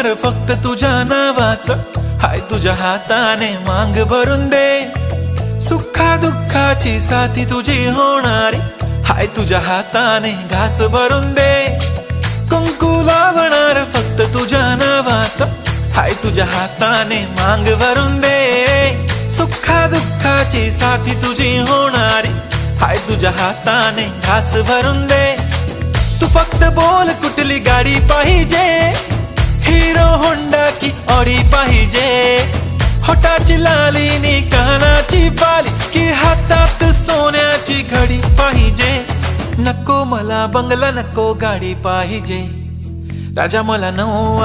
होणार फक्त तुझ्या नावाचं, हाय तुझ्या हाताने मांग भरून दे. सुखा दुःखाची साथी तुझी होणारी, हाय तुझ्या हाताने घास भरून दे. कुंकू लावणार फक्त तुझ्या नावाचं, हाय तुझ्या हाताने मांग भरून दे. सुखा दुःखाची साथी तुझी होणारी, हाय तुझ्या हाताने घास भरून दे. तू फक्त बोल कुठली गाडी पाहिजे, हिरो होंडा की ऑडी पाहिजे. होटाची लाली नी कानाची बाली, की हातात सोन्याची घडी पाहिजे. नको मला बंगला, नको गाडी पाहिजे राजा, मला नऊ